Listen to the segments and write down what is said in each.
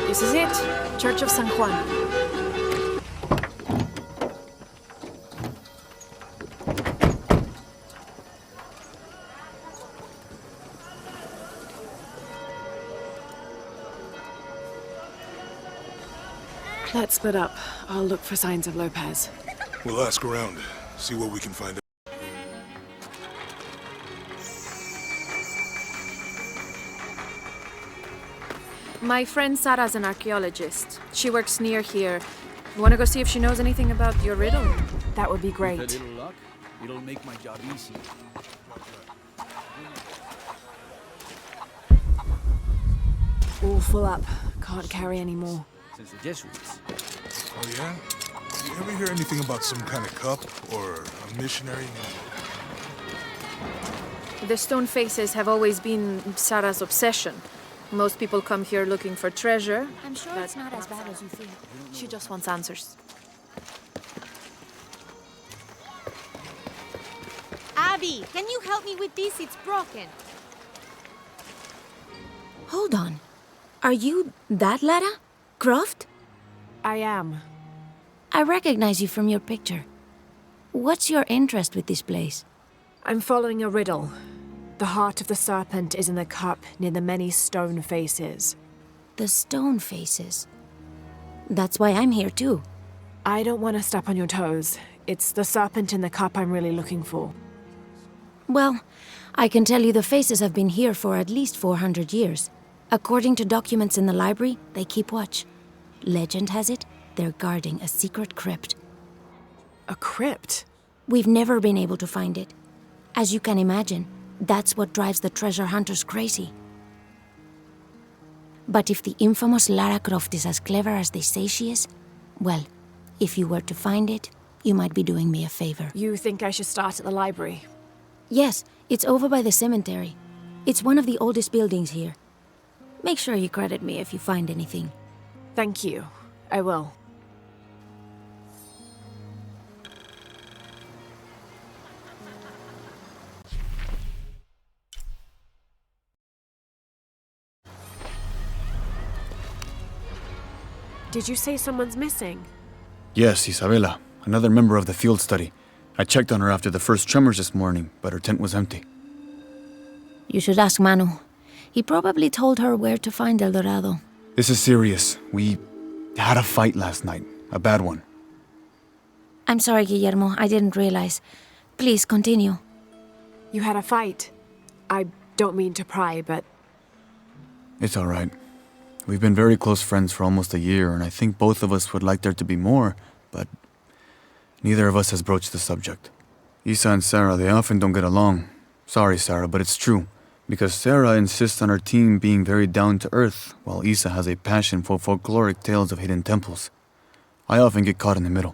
This is it. Church of San Juan. Let's split up. I'll look for signs of Lopez. We'll ask around, see what we can find out. My friend Sarah's an archaeologist. She works near here. Want to go see if she knows anything about your riddle? That would be great. With a little luck, it'll make my job easy. All full up. Can't carry any more. Since the Jesuits. Oh yeah? You ever hear anything about some kind of cup or a missionary? The stone faces have always been Sarah's obsession. Most people come here looking for treasure. I'm sure it's not as bad as you think. She just wants answers. Abby, can you help me with this? It's broken. Hold on. Are you that Lara? Croft? I am. I recognize you from your picture. What's your interest with this place? I'm following a riddle. The heart of the serpent is in the cup near the many stone faces. The stone faces. That's why I'm here too. I don't want to step on your toes. It's the serpent in the cup I'm really looking for. Well, I can tell you the faces have been here for at least 400 years. According to documents in the library, they keep watch. Legend has it, they're guarding a secret crypt. A crypt? We've never been able to find it. As you can imagine, that's what drives the treasure hunters crazy. But if the infamous Lara Croft is as clever as they say she is, well, if you were to find it, you might be doing me a favor. You think I should start at the library? Yes, it's over by the cemetery. It's one of the oldest buildings here. Make sure you credit me if you find anything. Thank you. I will. Did you say someone's missing? Yes, Isabela, another member of the field study. I checked on her after the first tremors this morning, but her tent was empty. You should ask Manu. He probably told her where to find El Dorado. This is serious. We had a fight last night. A bad one. I'm sorry, Guillermo. I didn't realize. Please, continue. You had a fight. I don't mean to pry, but... It's all right. We've been very close friends for almost a year, and I think both of us would like there to be more, but neither of us has broached the subject. Isa and Sarah, they often don't get along. Sorry, Sarah, but it's true. Because Sarah insists on her team being very down-to-earth, while Isa has a passion for folkloric tales of hidden temples. I often get caught in the middle.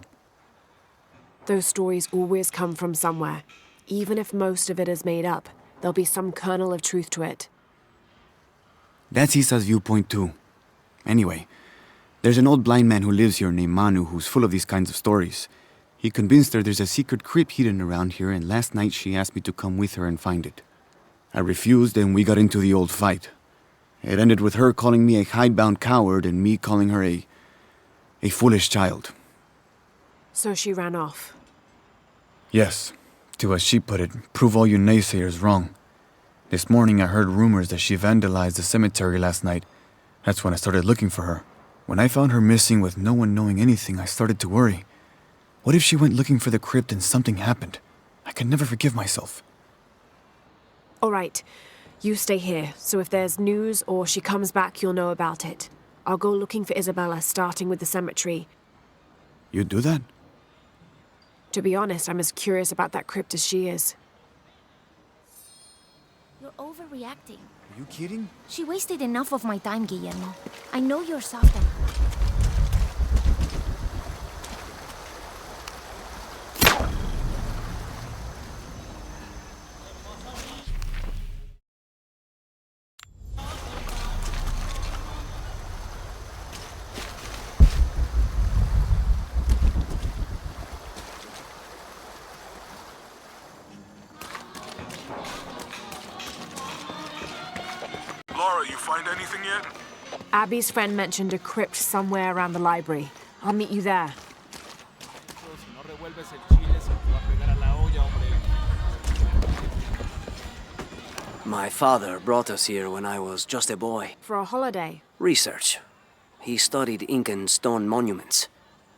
Those stories always come from somewhere. Even if most of it is made up, there'll be some kernel of truth to it. That's Isa's viewpoint too. Anyway, there's an old blind man who lives here named Manu who's full of these kinds of stories. He convinced her there's a secret crypt hidden around here, and last night she asked me to come with her and find it. I refused, and we got into the old fight. It ended with her calling me a hidebound coward and me calling her a foolish child. So she ran off. Yes, to as she put it, prove all you naysayers wrong. This morning I heard rumors that she vandalized the cemetery last night. That's when I started looking for her. When I found her missing with no one knowing anything, I started to worry. What if she went looking for the crypt and something happened? I can never forgive myself. All right. You stay here, so if there's news or she comes back, you'll know about it. I'll go looking for Isabella, starting with the cemetery. You'd do that? To be honest, I'm as curious about that crypt as she is. You're overreacting. Are you kidding? She wasted enough of my time, Guillermo. I know you're soft on her. Laura, you find anything yet? Abby's friend mentioned a crypt somewhere around the library. I'll meet you there. My father brought us here when I was just a boy. For a holiday. Research. He studied Incan stone monuments.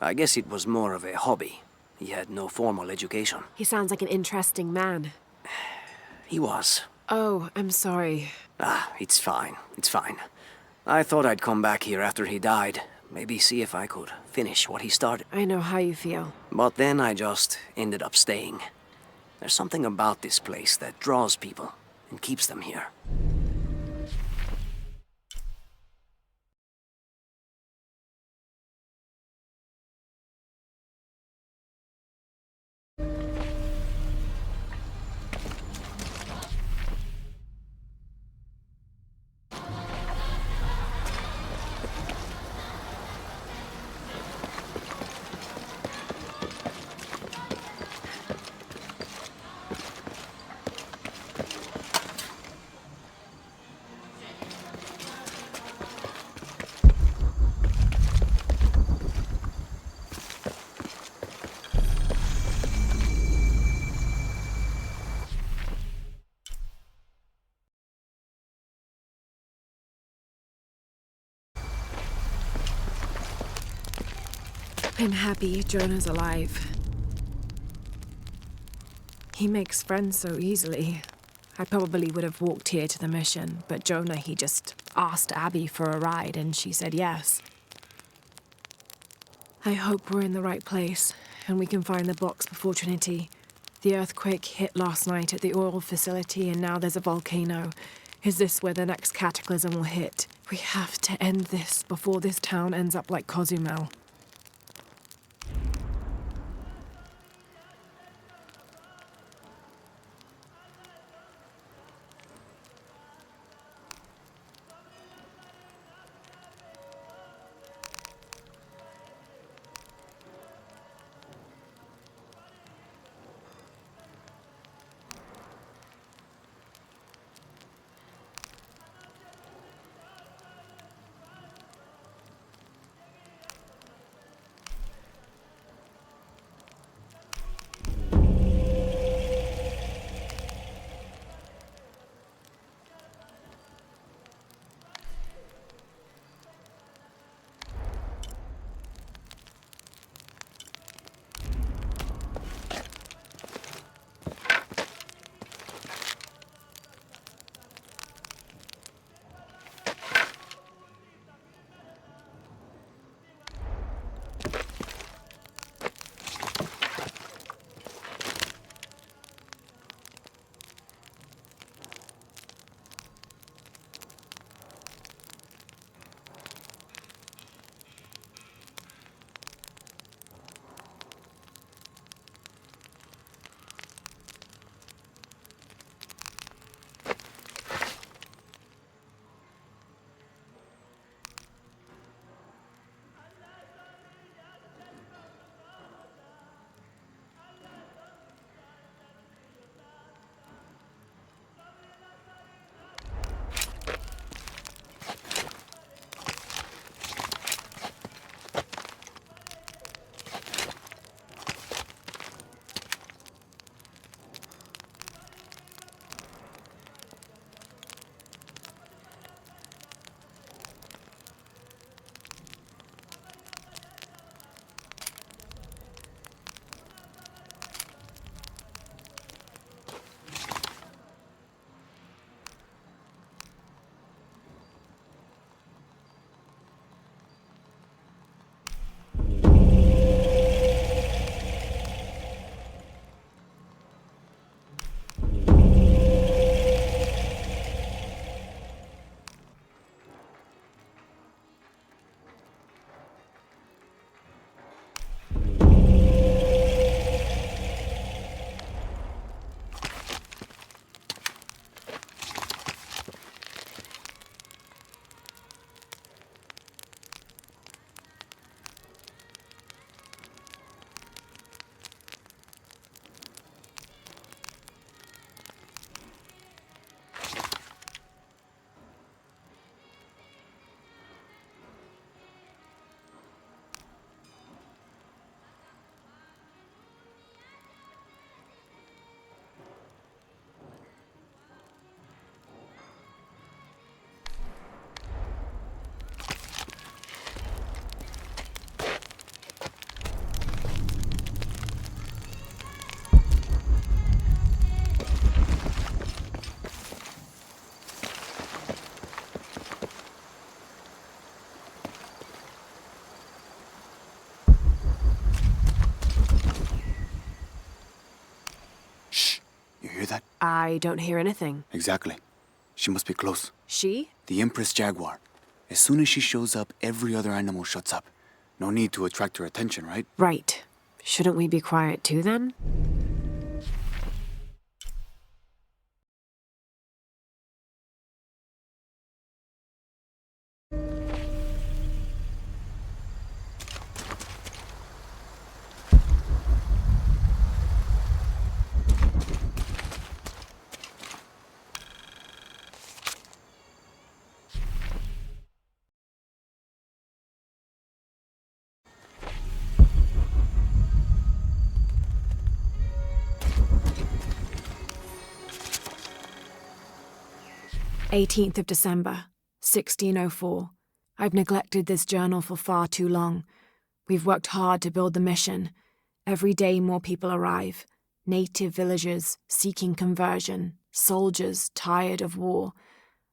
I guess it was more of a hobby. He had no formal education. He sounds like an interesting man. He was. Oh, I'm sorry. It's fine. It's fine. I thought I'd come back here after he died. Maybe see if I could finish what he started. I know how you feel. But then I just ended up staying. There's something about this place that draws people and keeps them here. I'm happy Jonah's alive. He makes friends so easily. I probably would have walked here to the mission, but Jonah, he just asked Abby for a ride and she said yes. I hope we're in the right place and we can find the box before Trinity. The earthquake hit last night at the oil facility and now there's a volcano. Is this where the next cataclysm will hit? We have to end this before this town ends up like Cozumel. I don't hear anything. Exactly. She must be close. She? The Empress Jaguar. As soon as she shows up, every other animal shuts up. No need to attract her attention, right? Right. Shouldn't we be quiet too then? "18th of December, 1604. I've neglected this journal for far too long. We've worked hard to build the mission. Every day more people arrive. Native villagers seeking conversion, soldiers tired of war,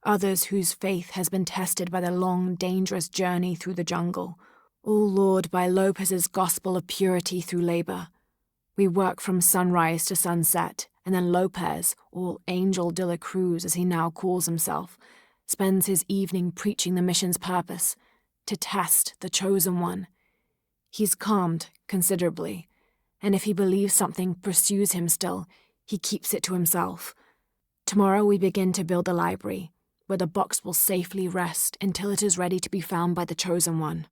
others whose faith has been tested by the long, dangerous journey through the jungle, all lured by Lopez's gospel of purity through labor. We work from sunrise to sunset, and then Lopez, or Angel de la Cruz as he now calls himself, spends his evening preaching the mission's purpose, to test the chosen one. He's calmed considerably, and if he believes something pursues him still, he keeps it to himself. Tomorrow we begin to build the library, where the box will safely rest until it is ready to be found by the chosen one.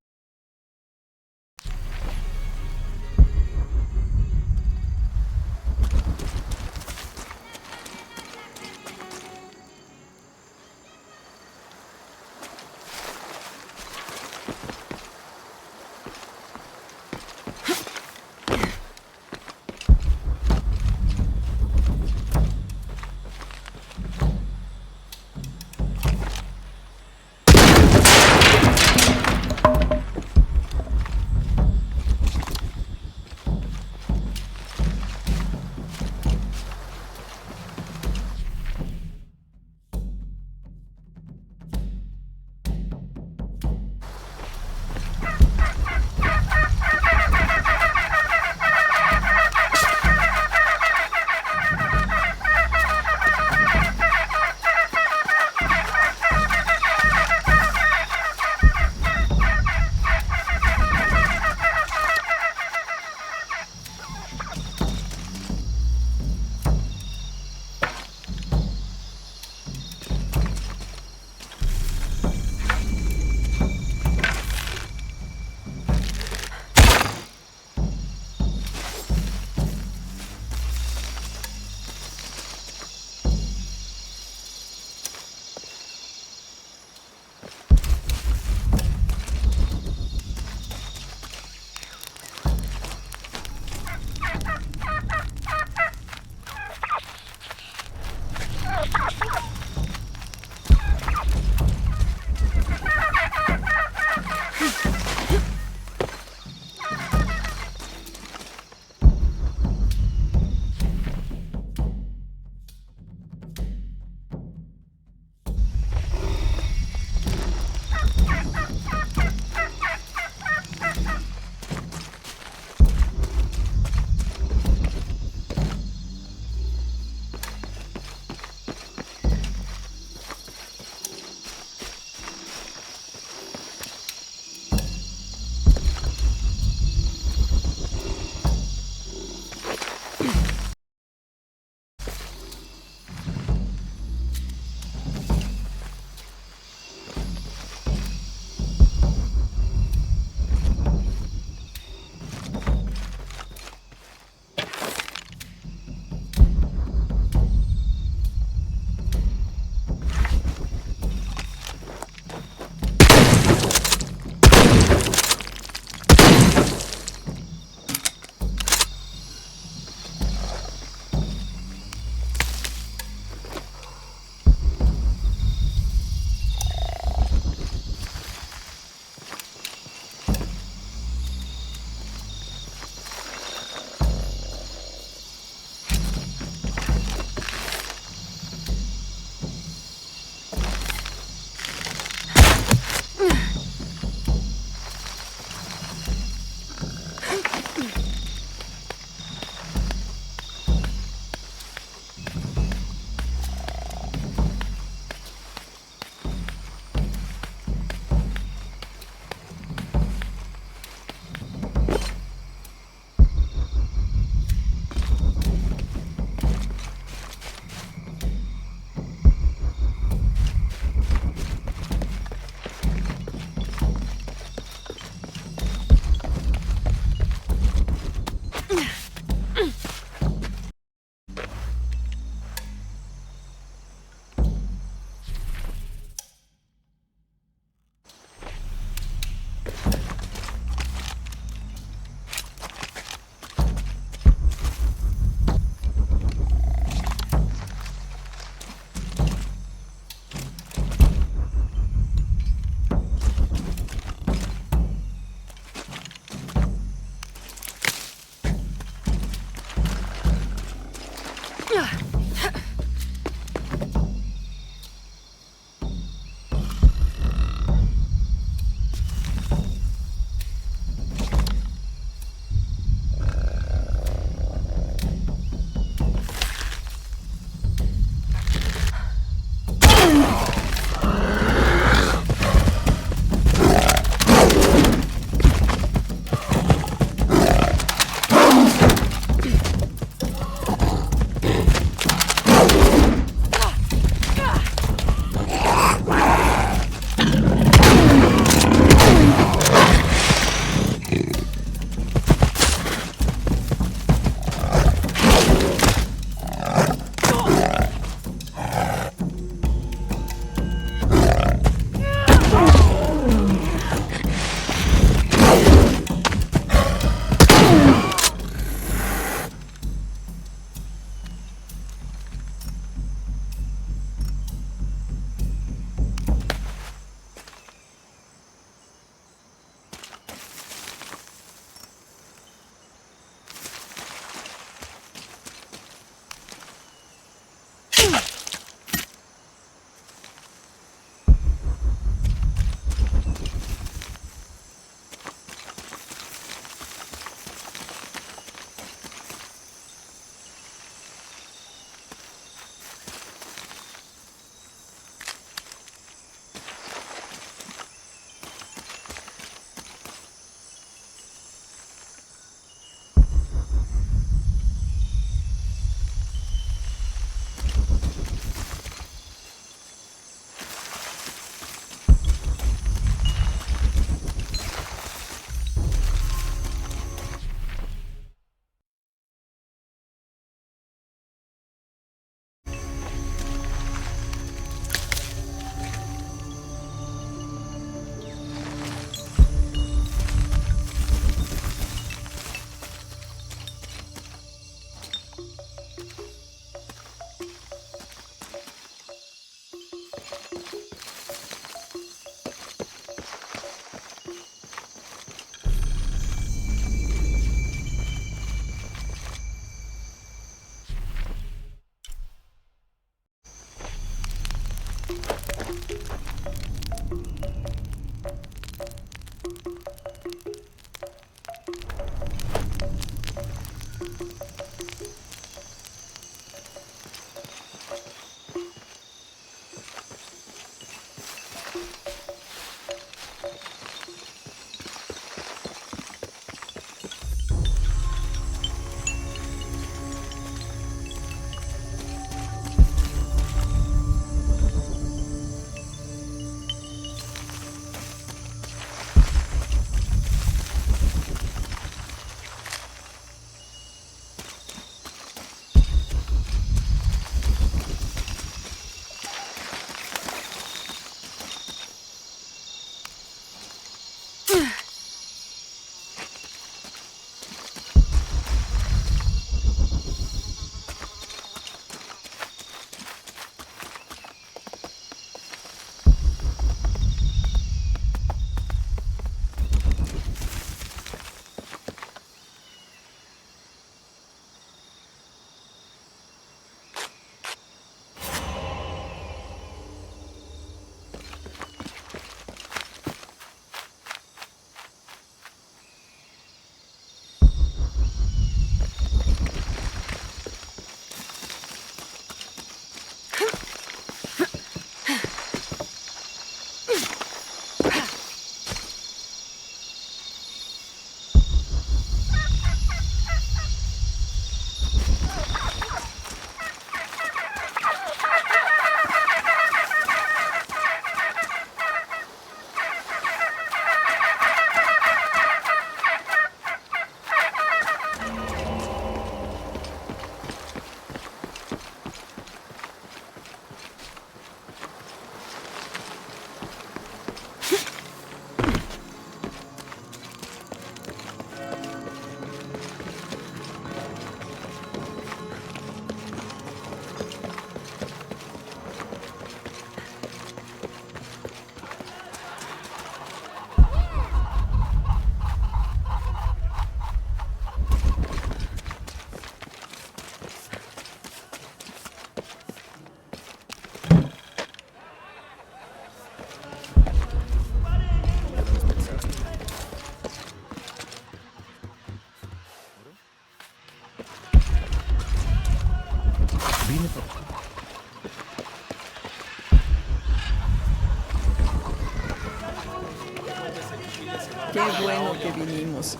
Qué bueno que vinimos.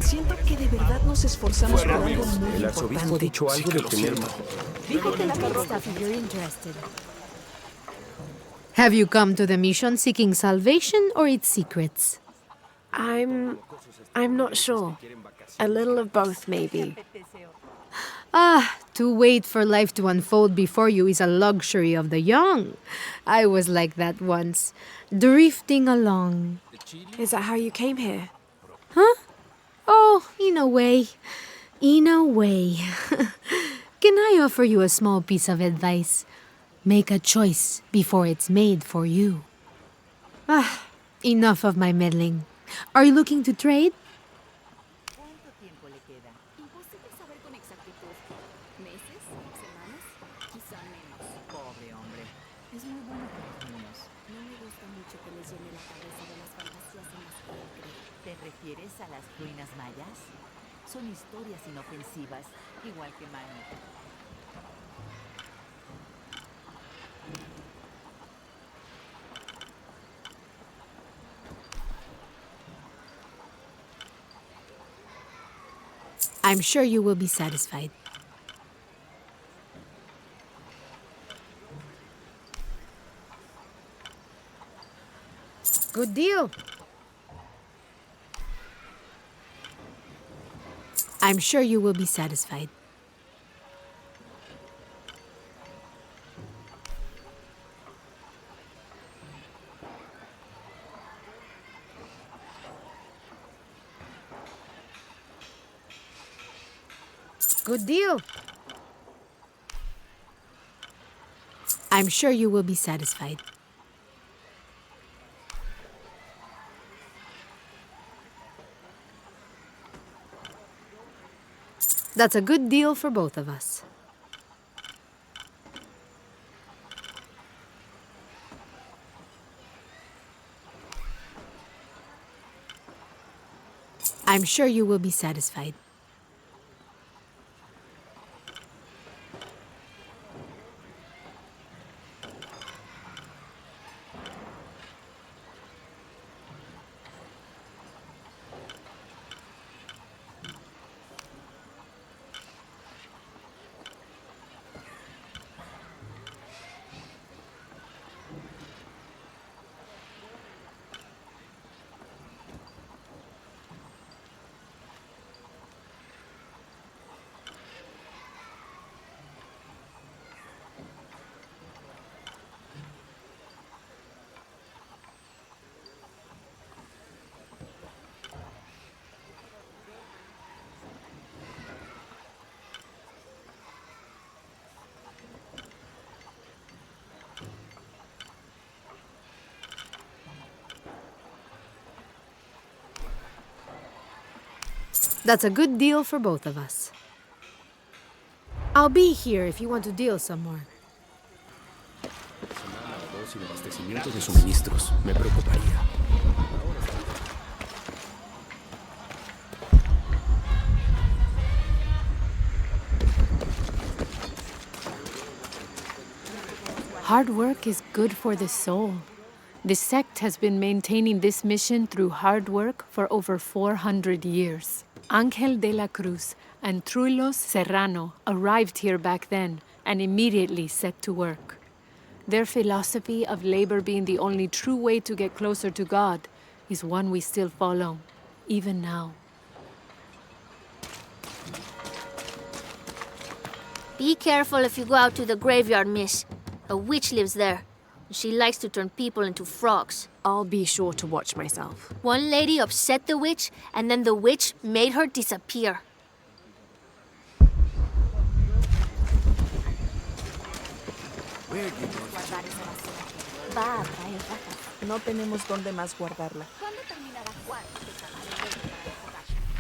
Siento que de verdad nos esforzamos por algo muy El arzobispo ha importante. dicho algo de tener... Dijo que la carroza... Stuff if you're interested. Have you come to the mission seeking salvation or its secrets? I'm not sure. A little of both, maybe. Ah, to wait for life to unfold before you is a luxury of the young. I was like that once, drifting along. Is that how you came here? Huh? Oh, in a way. In a way. Can I offer you a small piece of advice? Make a choice before it's made for you. Ah, enough of my meddling. Are you looking to trade? ¿Te refieres a las ruinas mayas? Son historias inofensivas, igual que Manu. I'm sure you will be satisfied. Good deal. I'm sure you will be satisfied. Good deal. I'm sure you will be satisfied. That's a good deal for both of us. I'm sure you will be satisfied. That's a good deal for both of us. I'll be here if you want to deal some more. Sin abastecimiento de suministros. Me preocuparía. Hard work is good for the soul. The sect has been maintaining this mission through hard work for over 400 years. Ángel de la Cruz and Truilos Serrano arrived here back then and immediately set to work. Their philosophy of labor being the only true way to get closer to God is one we still follow, even now. Be careful if you go out to the graveyard, miss. A witch lives there. She likes to turn people into frogs. I'll be sure to watch myself. One lady upset the witch, and then the witch made her disappear. Where did you... Va a traer ratas. No tenemos dónde más guardarla.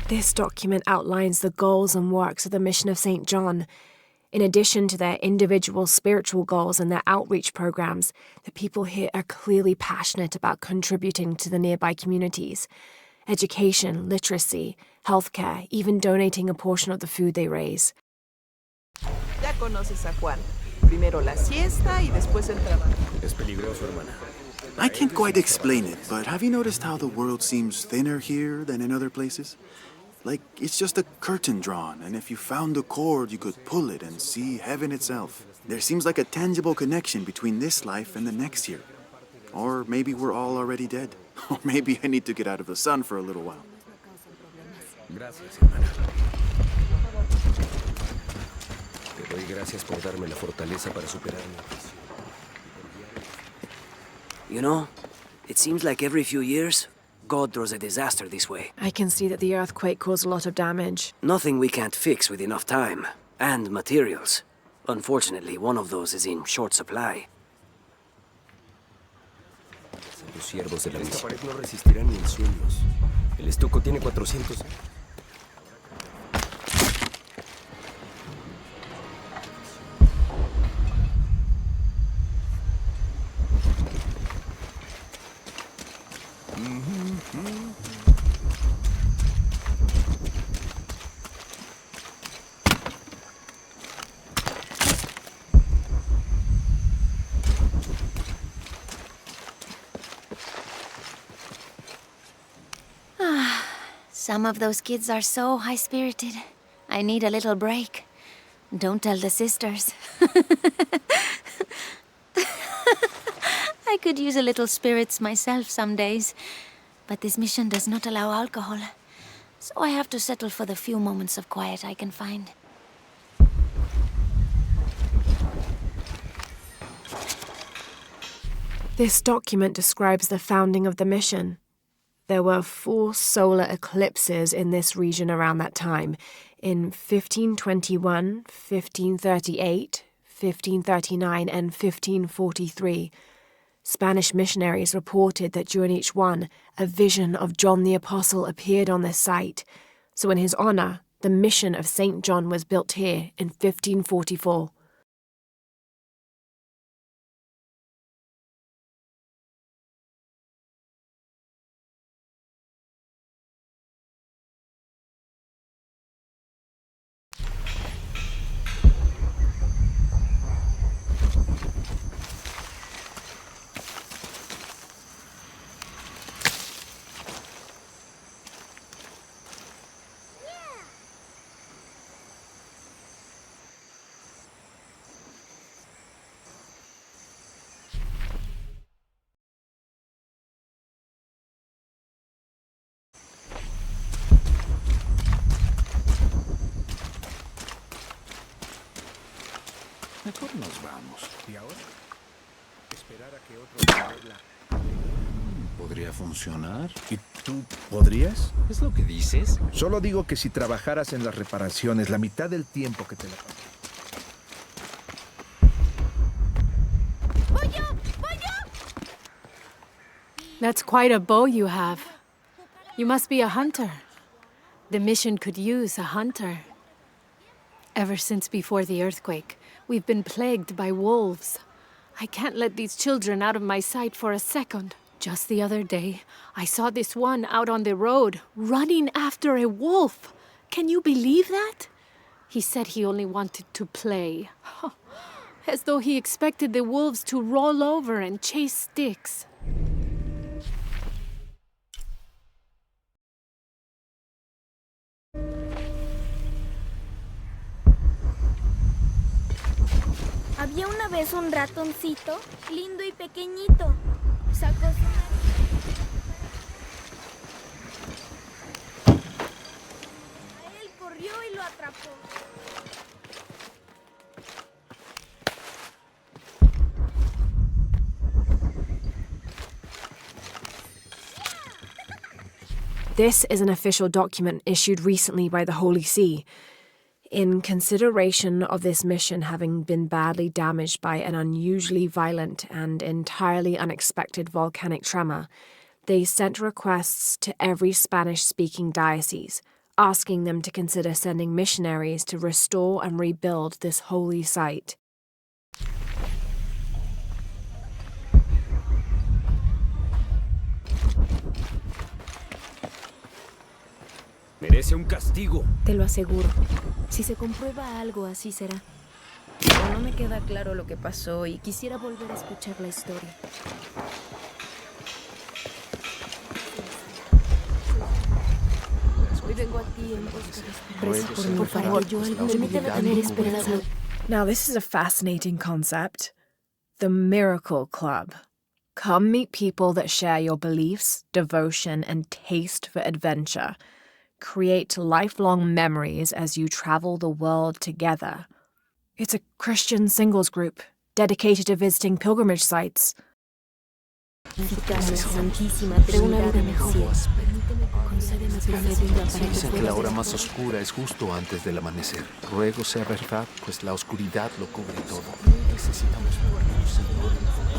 This document outlines the goals and works of the mission of St. John. In addition to their individual spiritual goals and their outreach programs, the people here are clearly passionate about contributing to the nearby communities. Education, literacy, healthcare, even donating a portion of the food they raise. Ya conoces a Juan. Primero la siesta y después el trabajo. Es peligroso, hermana. I can't quite explain it, but have you noticed how the world seems thinner here than in other places? Like, it's just a curtain drawn, and if you found a cord, you could pull it and see heaven itself. There seems like a tangible connection between this life and the next here. Or maybe we're all already dead. Or maybe I need to get out of the sun for a little while. Gracias, hermana. Te doy gracias por darme la fortaleza para superar mi aflicción. You know, it seems like every few years, God throws a disaster this way. I can see that the earthquake caused a lot of damage. Nothing we can't fix with enough time. And materials. Unfortunately, one of those is in short supply. Los siervos de la esta pared no resistirán ni en sueños. El estuco tiene 400... Some of those kids are so high-spirited. I need a little break. Don't tell the sisters. I could use a little spirits myself some days, but this mission does not allow alcohol, so I have to settle for the few moments of quiet I can find. This document describes the founding of the mission. There were 4 solar eclipses in this region around that time, in 1521, 1538, 1539, and 1543. Spanish missionaries reported that during each one, a vision of John the Apostle appeared on this site. So in his honor, the mission of St. John was built here in 1544. Mejor nos vamos. ¿Y ahora? Esperar a que otro... ¿Podría funcionar? ¿Y tú podrías? ¿Es lo que dices? Solo digo que si trabajaras en las reparaciones la mitad del tiempo que te la pasas. That's quite a bow you have. You must be a hunter. The mission could use a hunter. Ever since before the earthquake, we've been plagued by wolves. I can't let these children out of my sight for a second. Just the other day, I saw this one out on the road, running after a wolf. Can you believe that? He said he only wanted to play. As though he expected the wolves to roll over and chase sticks. Había una vez un ratoncito, lindo y pequeñito. Sacó su nariz. A él corrió y lo atrapó. This is an official document issued recently by the Holy See. In consideration of this mission having been badly damaged by an unusually violent and entirely unexpected volcanic tremor, they sent requests to every Spanish-speaking diocese, asking them to consider sending missionaries to restore and rebuild this holy site. Merece un castigo. Te lo aseguro. Si se comprueba algo, así será. Pero no me queda claro lo que pasó y quisiera volver a escuchar la historia. Hoy vengo aquí en busca de esperanza. Por favor, yo permíteme tener esperanza. Now, this is a fascinating concept. The Miracle Club. Come meet people that share your beliefs, devotion, and taste for adventure. Create lifelong memories as you travel the world together. It's a Christian singles group dedicated to visiting pilgrimage sites. Dicen que la hora más oscura es justo antes del amanecer. Ruego sea verdad, pues la oscuridad lo cubre todo. Necesitamos tu luz, Señor.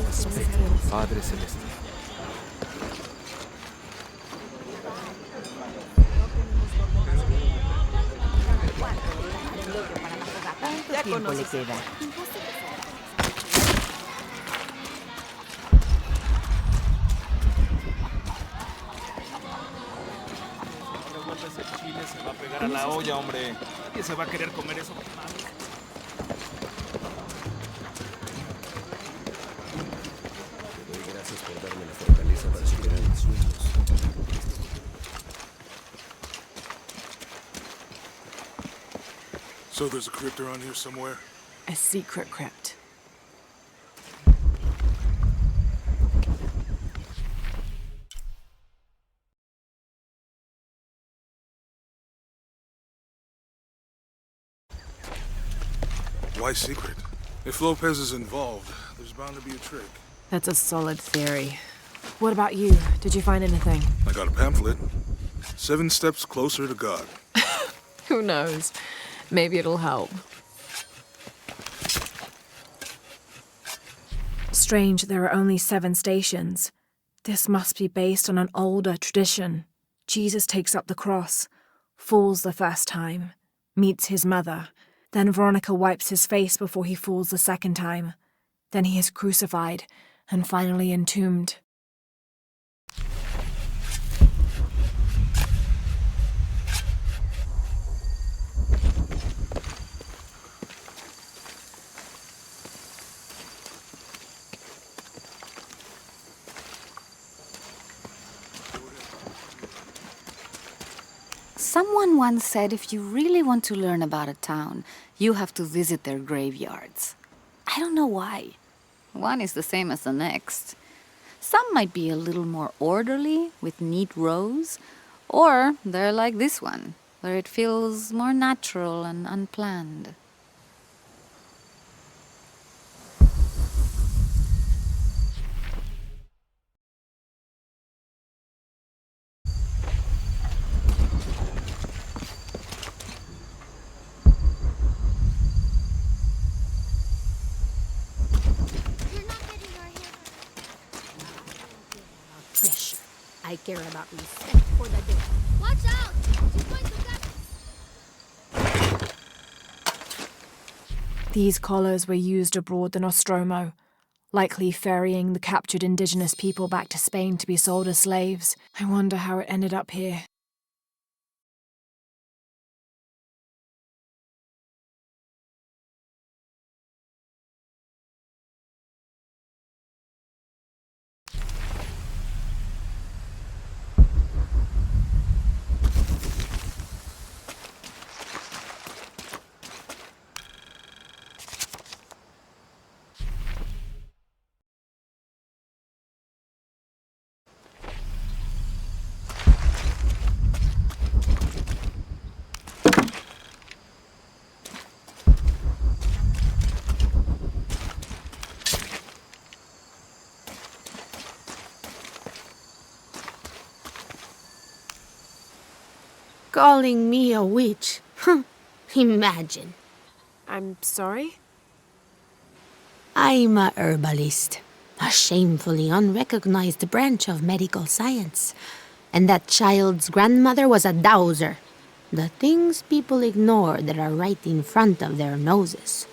Aspecto, Padre Celestial. ¿Cuánto tiempo le queda? Ese chile se va a pegar a la olla, hombre. Nadie se va a querer comer eso. Te doy gracias por darme la fortaleza para superar mis sueños. So there's a crypt around here somewhere? A secret crypt. Why secret? If Lopez is involved, there's bound to be a trick. That's a solid theory. What about you? Did you find anything? I got a pamphlet. 7 Steps Closer to God. Who knows? Maybe it'll help. Strange, there are only 7 stations. This must be based on an older tradition. Jesus takes up the cross, falls the first time, meets his mother. Then Veronica wipes his face before he falls the second time. Then he is crucified and finally entombed. Someone once said if you really want to learn about a town, you have to visit their graveyards. I don't know why. One is the same as the next. Some might be a little more orderly, with neat rows, or they're like this one, where it feels more natural and unplanned. I care about respect for the dead. Watch out! She's going to get... These collars were used abroad the Nostromo, likely ferrying the captured indigenous people back to Spain to be sold as slaves. I wonder how it ended up here. Calling me a witch? Imagine. I'm sorry? I'm a herbalist, a shamefully unrecognized branch of medical science. And that child's grandmother was a dowser. The things people ignore that are right in front of their noses.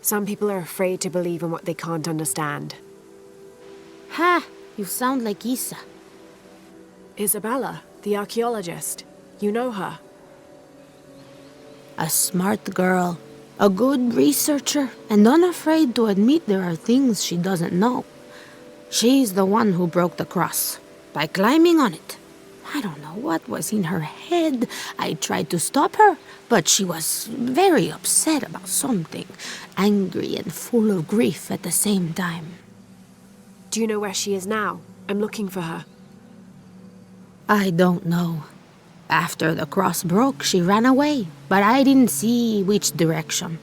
Some people are afraid to believe in what they can't understand. Ha! You sound like Isa. Isabella, the archaeologist. You know her. A smart girl, a good researcher, and unafraid to admit there are things she doesn't know. She's the one who broke the cross, by climbing on it. I don't know what was in her head. I tried to stop her, but she was very upset about something, angry and full of grief at the same time. Do you know where she is now? I'm looking for her. I don't know. After the cross broke, she ran away, but I didn't see which direction.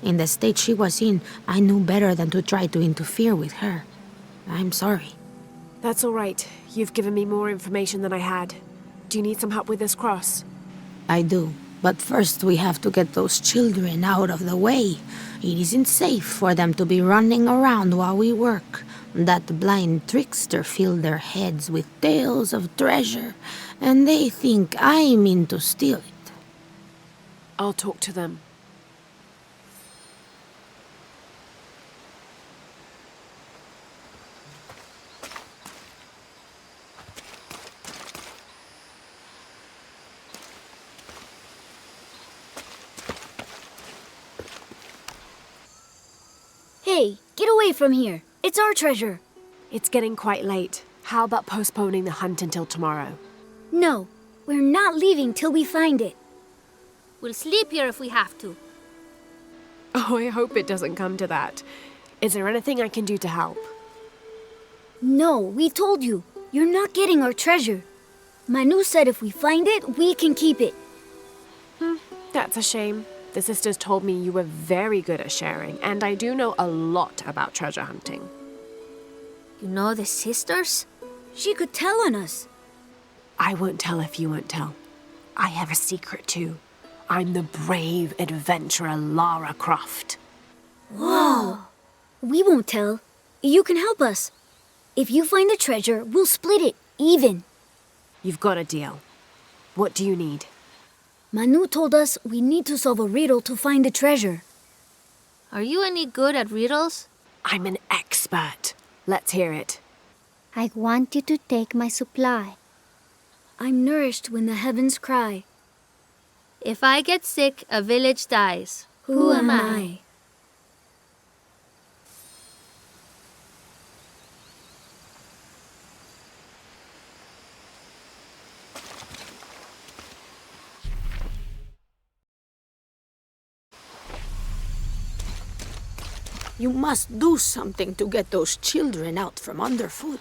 In the state she was in, I knew better than to try to interfere with her. I'm sorry. That's all right. You've given me more information than I had. Do you need some help with this cross? I do, but first we have to get those children out of the way. It isn't safe for them to be running around while we work. That blind trickster filled their heads with tales of treasure, and they think I mean to steal it. I'll talk to them. Hey, get away from here. It's our treasure. It's getting quite late. How about postponing the hunt until tomorrow? No, we're not leaving till we find it. We'll sleep here if we have to. Oh, I hope it doesn't come to that. Is there anything I can do to help? No, we told you. You're not getting our treasure. Manu said if we find it, we can keep it. That's a shame. The sisters told me you were very good at sharing, and I do know a lot about treasure hunting. You know the sisters? She could tell on us. I won't tell if you won't tell. I have a secret too. I'm the brave adventurer Lara Croft. Whoa! We won't tell. You can help us. If you find the treasure, we'll split it, even. You've got a deal. What do you need? Manu told us we need to solve a riddle to find the treasure. Are you any good at riddles? I'm an expert. Let's hear it. I want you to take my supply. I'm nourished when the heavens cry. If I get sick, a village dies. Who am I? You must do something to get those children out from underfoot.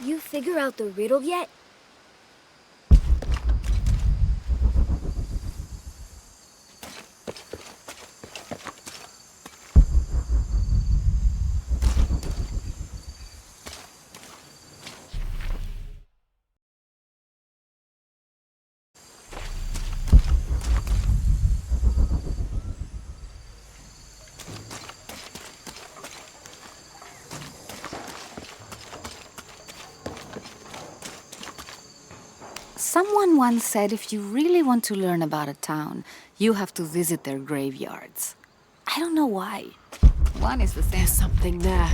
You figure out the riddle yet? Someone once said if you really want to learn about a town, you have to visit their graveyards. I don't know why. One is the same. There's something there.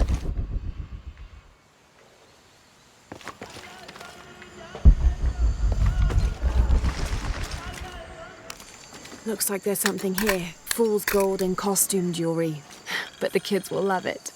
Looks like there's something here. Fool's gold and costume jewelry. But the kids will love it.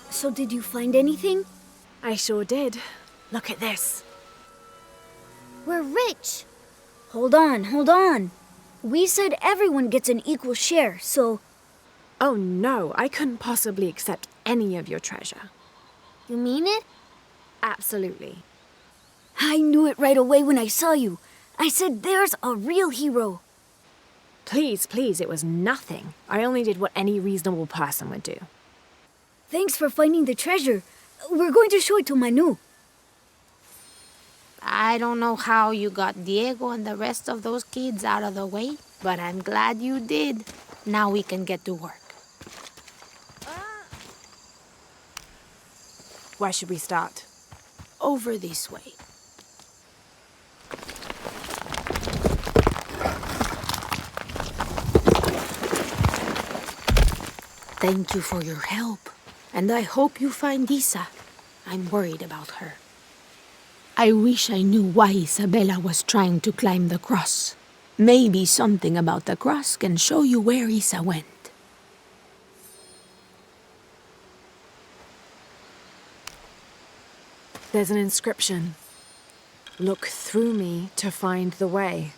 So did you find anything? I sure did. Look at this. We're rich. Hold on, hold on. We said everyone gets an equal share, so... Oh no, I couldn't possibly accept any of your treasure. You mean it? Absolutely. I knew it right away when I saw you. I said there's a real hero. Please, please, it was nothing. I only did what any reasonable person would do. Thanks for finding the treasure. We're going to show it to Manu. I don't know how you got Diego and the rest of those kids out of the way, but I'm glad you did. Now we can get to work. Where should we start? Over this way. Thank you for your help, and I hope you find Isa. I'm worried about her. I wish I knew why Isabella was trying to climb the cross. Maybe something about the cross can show you where Isa went. There's an inscription. Look through me to find the way.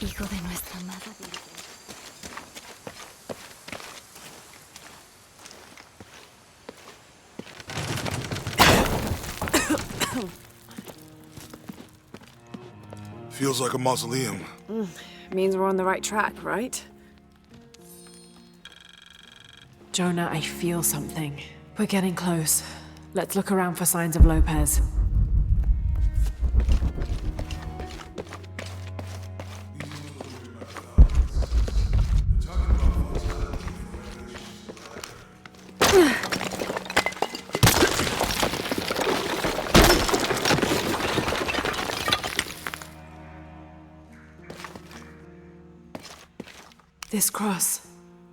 Hijo de nuestra amada Virgen. Feels like a mausoleum. Means we're on the right track, right? Jonah, I feel something. We're getting close. Let's look around for signs of Lopez. This cross,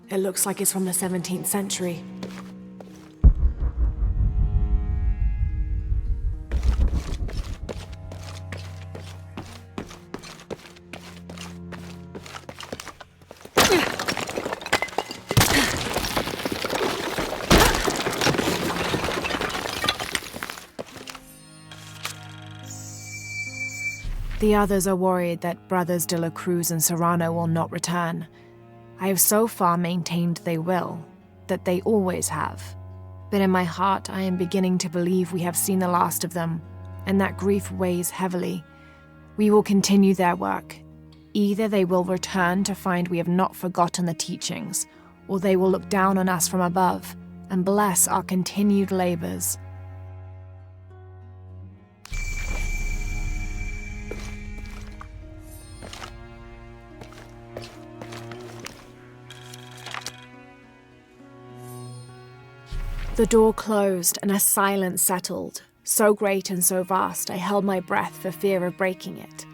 it looks like it's from the 17th century. The others are worried that Brothers de la Cruz and Serrano will not return. I have so far maintained they will, that they always have. But in my heart, I am beginning to believe we have seen the last of them, and that grief weighs heavily. We will continue their work. Either they will return to find we have not forgotten the teachings, or they will look down on us from above and bless our continued labors. The door closed and a silence settled, so great and so vast I held my breath for fear of breaking it.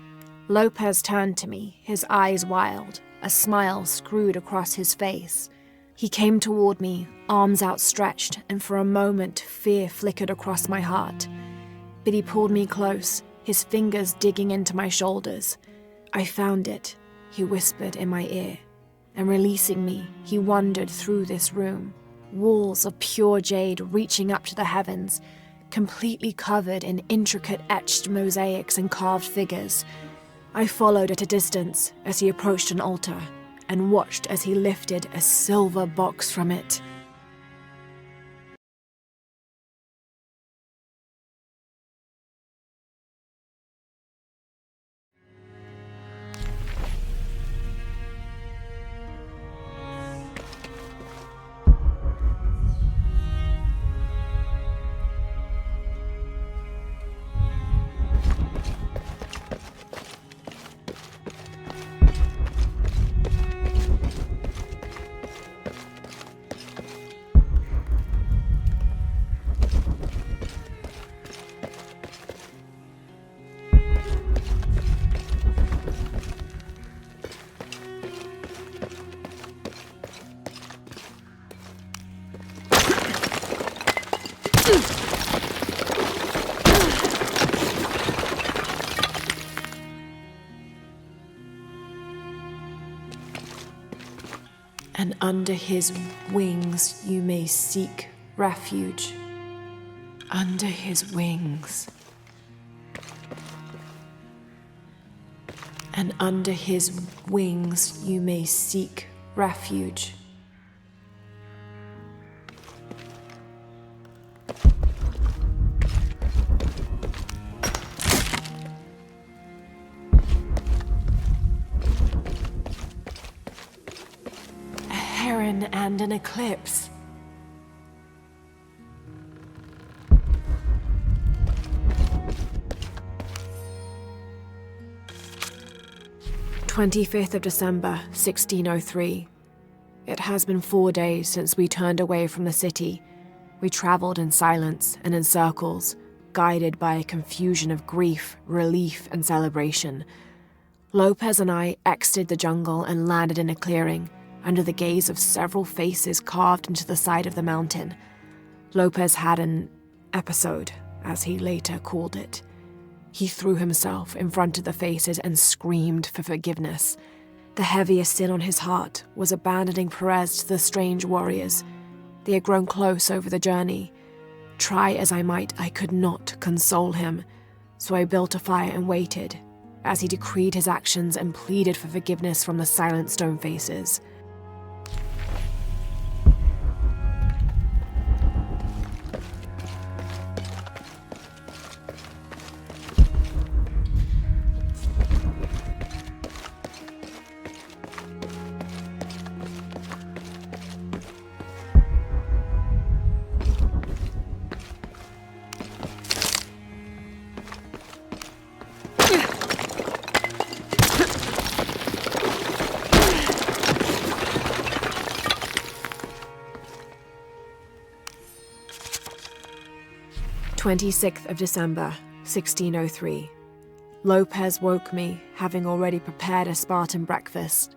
Lopez turned to me, his eyes wild, a smile screwed across his face. He came toward me, arms outstretched, and for a moment fear flickered across my heart. But he pulled me close, his fingers digging into my shoulders. I found it, he whispered in my ear, and releasing me, he wandered through this room. Walls of pure jade reaching up to the heavens, completely covered in intricate etched mosaics and carved figures. I followed at a distance as he approached an altar and watched as he lifted a silver box from it. And under his wings you may seek refuge. Under his wings. and under his wings you may seek refuge. A heron and an eclipse. 25th of December, 1603. It has been 4 days since we turned away from the city. We traveled in silence and in circles, guided by a confusion of grief, relief, and celebration. Lopez and I exited the jungle and landed in a clearing, under the gaze of several faces carved into the side of the mountain. Lopez had an episode, as he later called it. He threw himself in front of the faces and screamed for forgiveness. The heaviest sin on his heart was abandoning Perez to the strange warriors. They had grown close over the journey. Try as I might, I could not console him, so I built a fire and waited, as he decreed his actions and pleaded for forgiveness from the silent stone faces. "26th of December, 1603. Lopez woke me, having already prepared a Spartan breakfast.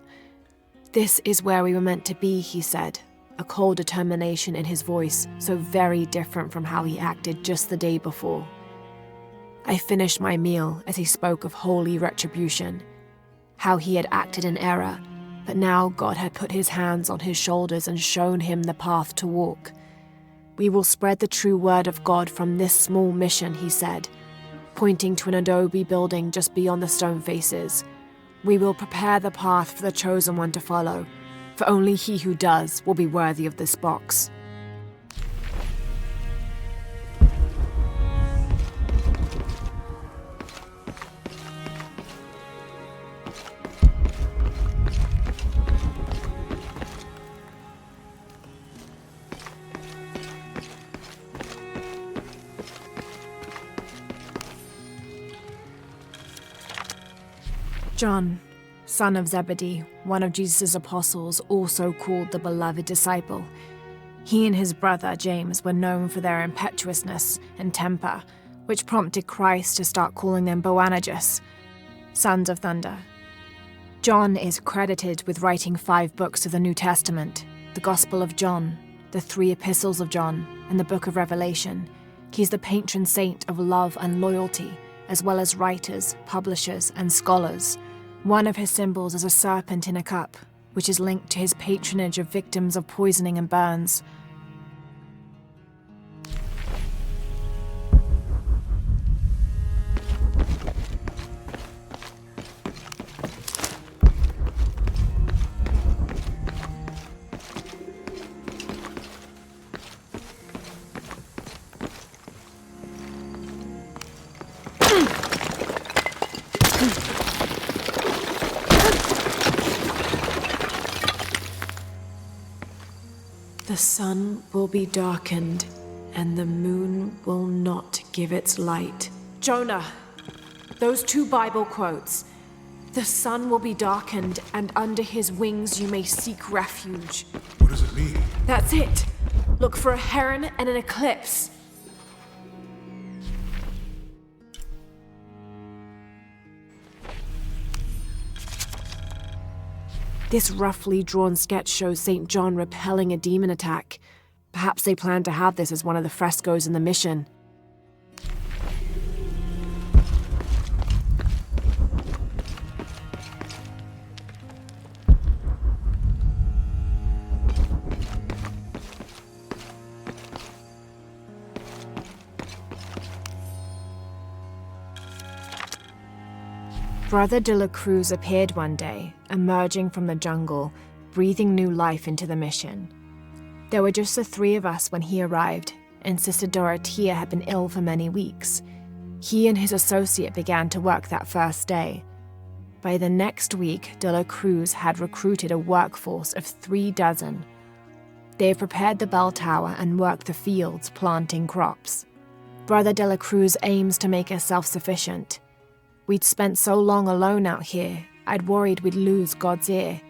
This is where we were meant to be, he said, a cold determination in his voice, so very different from how he acted just the day before. I finished my meal as he spoke of holy retribution, how he had acted in error, but now God had put his hands on his shoulders and shown him the path to walk. We will spread the true word of God from this small mission, he said, pointing to an adobe building just beyond the stone faces. We will prepare the path for the chosen one to follow, for only he who does will be worthy of this box. John, son of Zebedee, one of Jesus' apostles, also called the beloved disciple. He and his brother James were known for their impetuousness and temper, which prompted Christ to start calling them Boanerges, sons of thunder. John is credited with writing 5 books of the New Testament, the Gospel of John, the 3 epistles of John, and the Book of Revelation. He's the patron saint of love and loyalty, as well as writers, publishers, and scholars. One of his symbols is a serpent in a cup, which is linked to his patronage of victims of poisoning and burns. The sun will be darkened, and the moon will not give its light. Jonah, those 2 Bible quotes. The sun will be darkened, and under his wings you may seek refuge. What does it mean? That's it. Look for a heron and an eclipse. This roughly drawn sketch shows St. John repelling a demon attack. Perhaps they plan to have this as one of the frescoes in the mission. Brother de la Cruz appeared one day, emerging from the jungle, breathing new life into the mission. There were just the three of us when he arrived, and Sister Dorothea had been ill for many weeks. He and his associate began to work that first day. By the next week, de la Cruz had recruited a workforce of 36. They have prepared the bell tower and worked the fields, planting crops. Brother de la Cruz aims to make us self-sufficient. We'd spent so long alone out here, I'd worried we'd lose God's ear.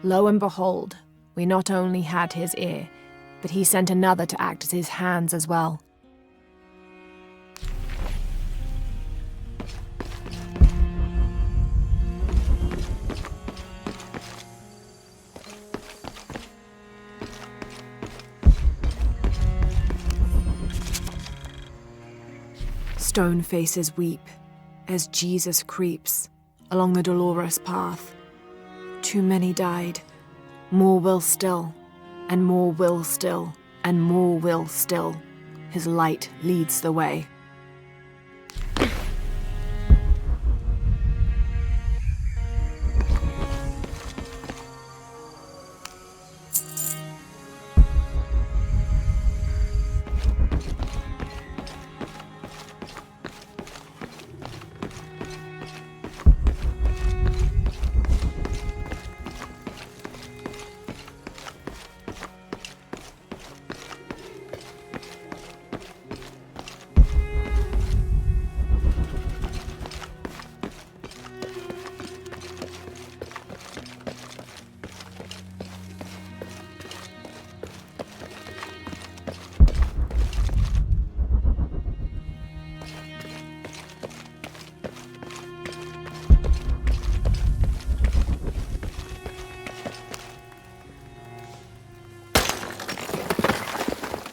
Lo and behold, we not only had his ear, but he sent another to act as his hands as well. Stone faces weep as Jesus creeps along the dolorous path. Too many died, more will still, and more will still, and more will still. His light leads the way.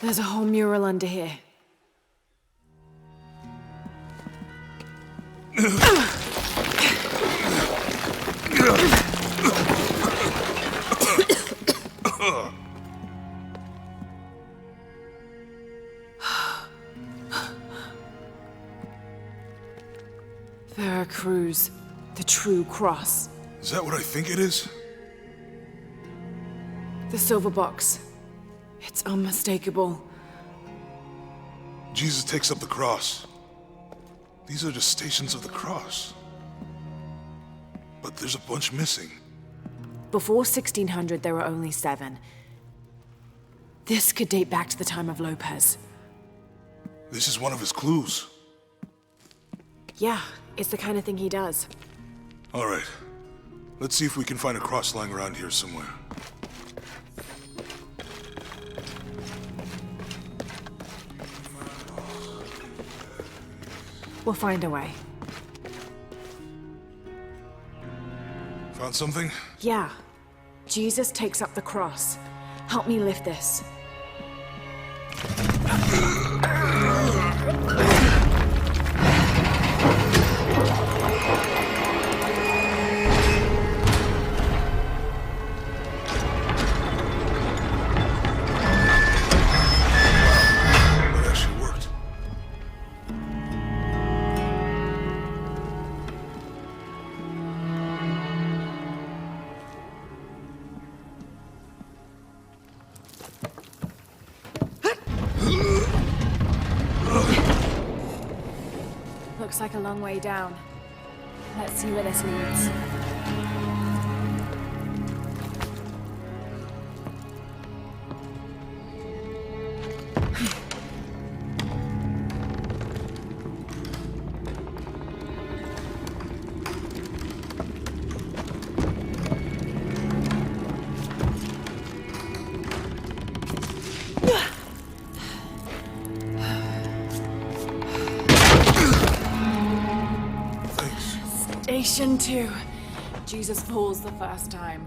There's a whole mural under here. Veracruz, the true cross. Is that what I think it is? The silver box. It's unmistakable. Jesus takes up the cross. These are the stations of the cross. But there's a bunch missing. Before 1600, there were only 7. This could date back to the time of Lopez. This is one of his clues. Yeah, it's the kind of thing he does. All right. Let's see if we can find a cross lying around here somewhere. We'll find a way. Found something? Yeah. Jesus takes up the cross. Help me lift this. Looks like a long way down. Let's see where this leads. Station 2. Jesus falls the first time.